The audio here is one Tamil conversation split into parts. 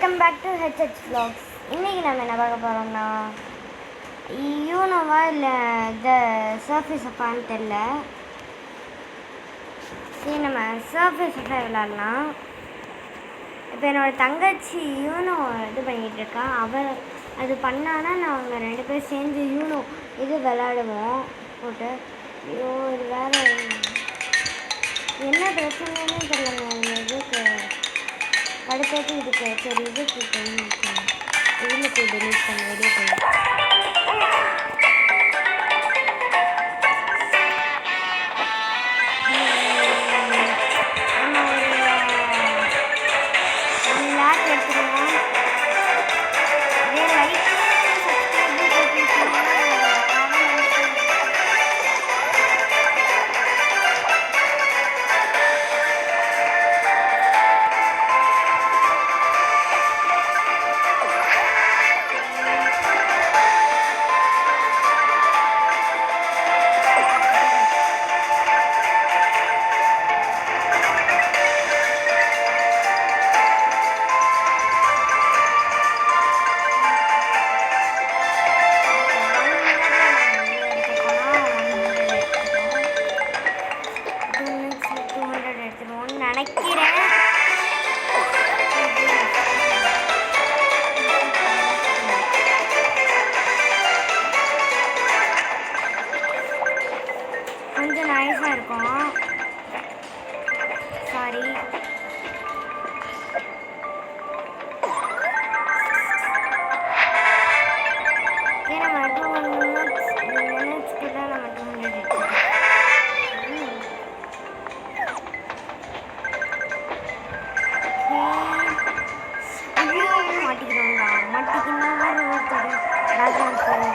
Welcome back to HH vlogs. இன்றைக்கி நம்ம என்ன பார்க்க போகிறோம்னா யூனோவா இல்லை த சர்ஃபேஸ் அப்பான்னு தெரில. சரி, நம்ம சர்ஃபேஸ் அப்பா விளாட்லாம். இப்போ என்னோடய தங்கச்சி யூனோ இது பண்ணிகிட்டு இருக்கா. அவள் அது பண்ணானா நாங்கள் 2 பேர் சேர்ந்து யூனோ இது விளாடுவோம் போட்டு. ஐயோ, இது வேறு என்ன பிரச்சனைன்னு தெரியலங்க. இதுக்கு அடுத்தது இதுக்கு சரி இதுக்கு இதில் போய் டெலிட் பண்ண வெளியே போய் நம்ம ஒரு 1 lakh எடுத்துருவோம். அதே லைக் நினைக்கிறேன். கொஞ்சம் நாய்ஸாக இருக்கும், சாரி. நம்ம 2 மினிட்ஸ்க்கு தான் நம்ம 200 எடுத்துக்கலாம். மாட்டிக்கினா எடுத்துருவோம்னு நினைக்கிறேன்.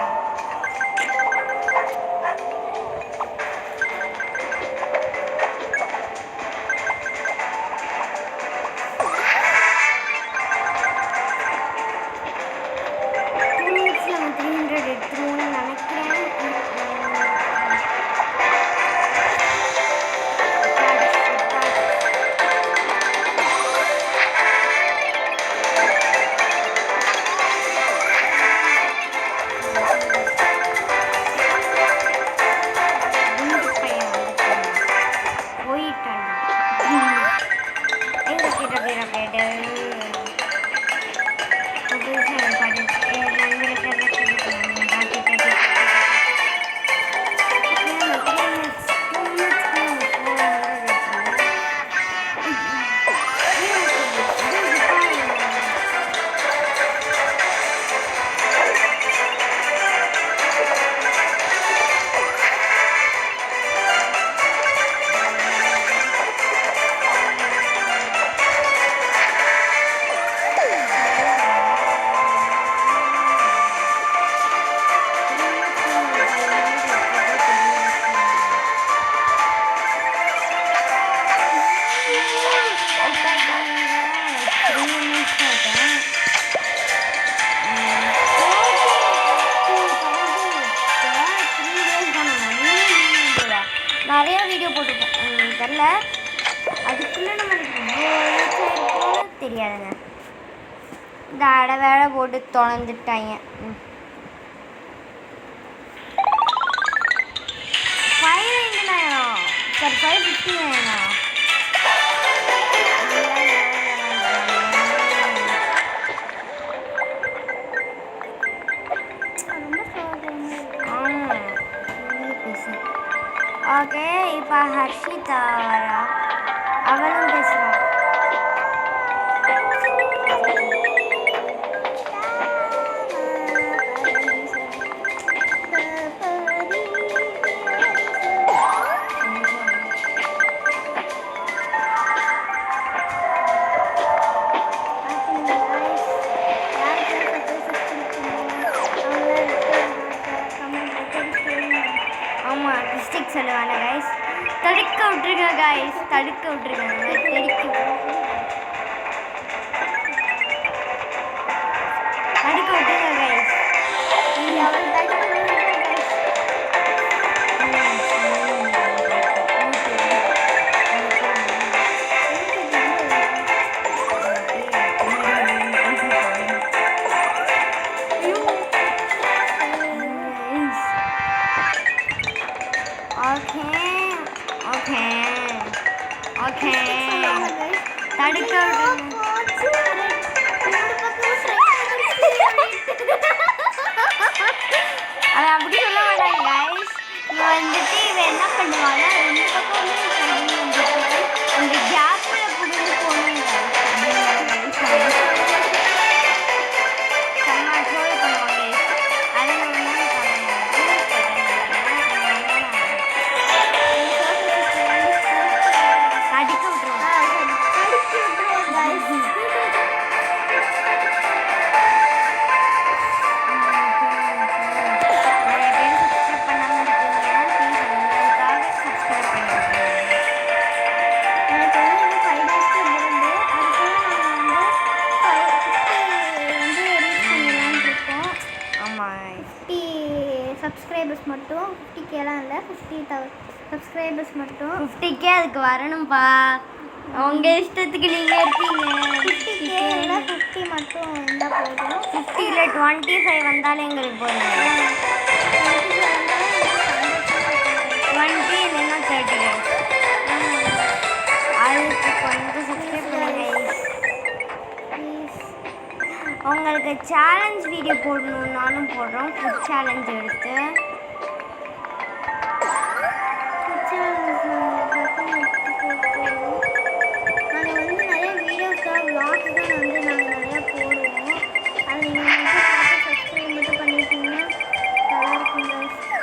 நிறைய வீடியோ போட்டிருப்போம், தெரில. அதுக்குள்ளே நம்மளுக்கு தெரியாதுங்க. இந்த அடை வேலை போட்டு தொலைந்துட்டாங்க. 599 சரி 559 ஓகே. இப்போ ஹர்ஷிதா வரா, அவளும் பேசுகிறான். ஆமாம், டிஸ்ட்ரிக் சொல்லுவாங்க கைஸ். தடுக்க விட்டுருங்க கைஸ், தடுக்க விட்டுருங்க. தடுக்க விட்டுருங்க கைஸ். என்ன பண்ணுவாங்க, 2 பக்கமும் தண்ணி வந்துட்டு அந்த கேப்ல புகுந்து போகணுங்க. செம்ம ட்ரோல் பண்ணுவாங்க. அதை நான் வந்து அடிக்க விட்டுருவோம். சப்ஸ்கிரைபர்ஸ் மட்டும் 50Kலாம் இல்லை, 50,000 சப்ஸ்கிரைபர்ஸ் மட்டும். 50K அதுக்கு வரணும்ப்பா. உங்கள் இஷ்டத்துக்கு நீங்கள் இருக்கீங்க. 50K இல்லை, 50 மட்டும் இருந்தால் போதும். 50ல் 25 வந்தாலே எங்களுக்கு போதும். 20 இல்லைன்னா 30. அதுக்கு கொஞ்சம் சப்ஸ்கிரைப் பண்ணுங்க. உங்களுக்கு சேலஞ்ச் வீடியோ போடணுன்னாலும் போடுறோம். ஃபுட் சேலஞ்ச் எடுத்து நாங்கள் வந்து நிறைய வீடியோஸ் தான், vlogs தான் வந்து நாங்கள் நிறையா போடுவோம். அதை நீங்கள் வந்து சப்ஸ்கிரைப் மட்டும் பண்ணிட்டீங்கன்னா நல்லா இருக்குங்க.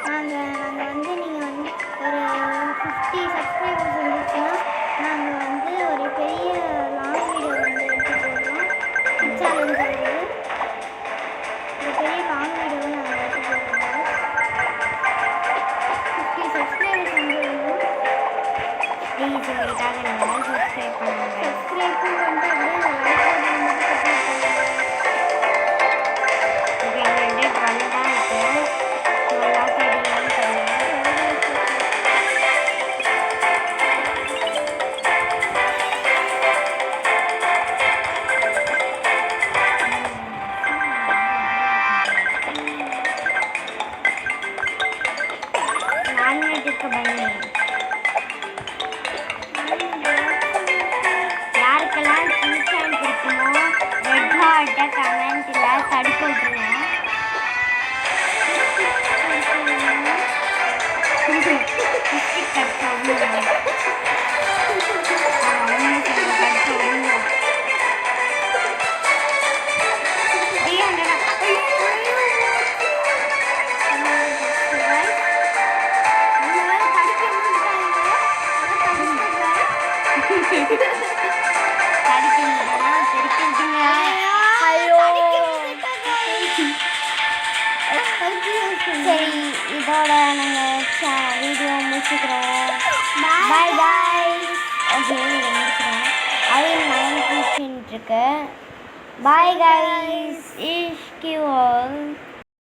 நாங்கள் வந்து நீங்கள் வந்து ஒரு 50 சப்ஸ்கிரைபர்ஸ் இருந்துச்சுன்னா நாங்கள் வந்து ஒரு பெரிய லாங் வீடியோ வந்து எடுத்து போடுறோம். ஃபுட் சேலஞ்ச் வந்து ஒரு பெரிய லாங் வீடியோவை நாங்கள் எடுத்து போடுறோம். 50 சப்ஸ்கிரைபர்ஸ் வந்து வேணும். ப்ளீஸ் எங்களுக்காக நீங்கள் சப்ஸ்கிரைப் பண்ணுங்க. சப்ஸ்கிரைப்பும் பண்ணிட்டு அப்படியே அந்த லைக் பட்டன் மட்டும் இப்போ எங்கள்கிட்ட 12 தான் இருக்குது. 12 தேடிங்கன்னு தெரியல. நான்வெஜ்ஜுக்கு பண்ணி யாருக்கெல்லாம் சிக்கன் பிடிக்குமோ ரெட் ஹார்ட்டை கமெண்ட்டில் தடுக்க விட்டுருங்க. சரி, இதோட நாங்கள் வீடியோ முடிச்சுக்கிறோம். பாய் பாய். ஓகே, இதை முடிச்சுக்கிறோம். அதில் 9 இருக்கு. Bye guys. இஷ்கியூ ஆல்.